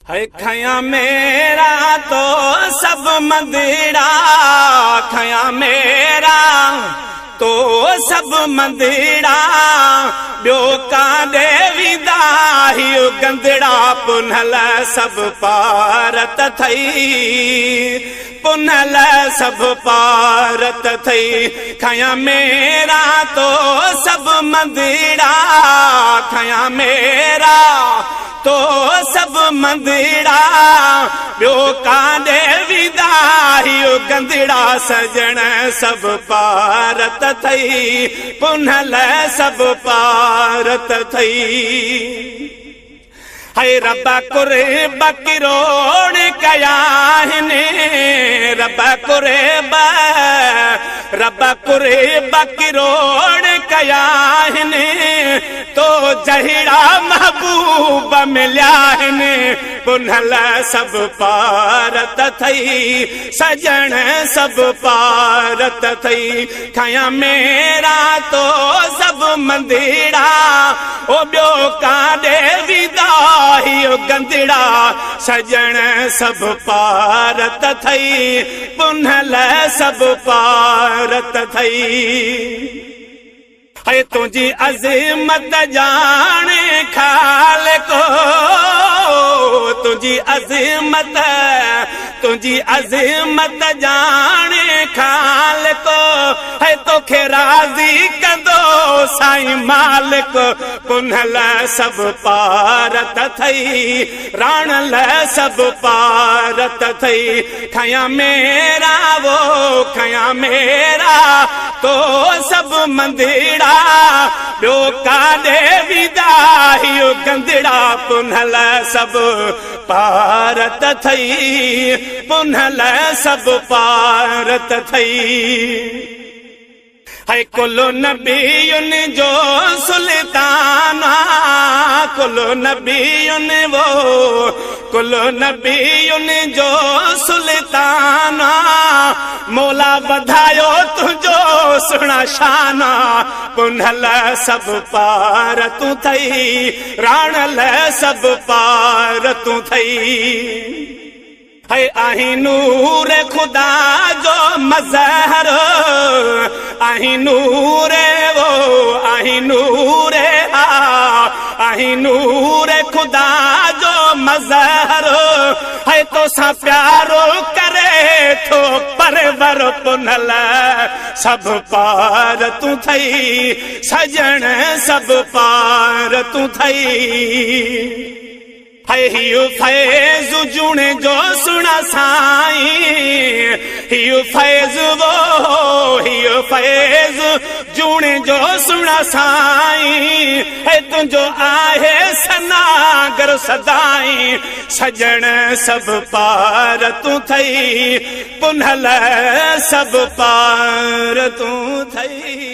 है खया मेरा तो सब मंदिरा, खया मेरा तो सब मंदिरा, ब्यो का देवी दाही गंदड़ा, पुनल सब पारत थई, पुनल सब पारत थई। खया मेरा तो सब मंदिरा, खया मेरा तो सब मंदिरा, ब्यो का देवी दाही गंदड़ा, सजण सब पारत थई, पुनल सब पारत थई। है रब्बा कुरेब किरोड़ कयाहने, रब्बा कुरेब, रब्बा कुरेब किरोड़ कयाहने, तो जहिड़ा महबूब मिल्याहने, पुनल सब पारत थई, सजण सब पारत थई। खया मेरा तो सब मंदिरा, ओ ब्यो का देवी दाही गंदड़ा, सजण सब पारत थई, पुनल सब पारत थई। है तुझी अज़ीमत जाने खालिको, तुझी अज़ीमत, तुझी अज़ीमत जाने खालिको, है तोखे राज़ी कंदो साईं मालिक, पुनल सब पारत थई, राणल सब पारत थई। खया मेरा वो खया मेरा तो सब मंदिरा, ब्यो का देवी दाही गंदड़ा, पुनल सब पारत थई, पुनल सब पारत थई। है कुलो नबीयुन जो सुल्ताना, कुलो नबीयुन वो, कुलो नबीयुन जो सुल्ताना, मौला बधायो तुझो सुना शाना, पुनल सब पार तू थई, राणल सब पार तू थई। है आही नूर खुदा जो मज़हर, आही नूर वो, आही नूर आही नूर खुदा जो मज़हर, है तो सा प्यारो करे तो परवर, पुनल सब पार तू थई, सजण सब पार तू थई। है हियो फैज़ जुण जो सुना साईं, हियो फैज़ वो, हियो फैज़ जुण जो सुना साईं, है तुझो आहे सनागर सदाई, सजण सब पार तू थई, पुनल सब पार तू थई।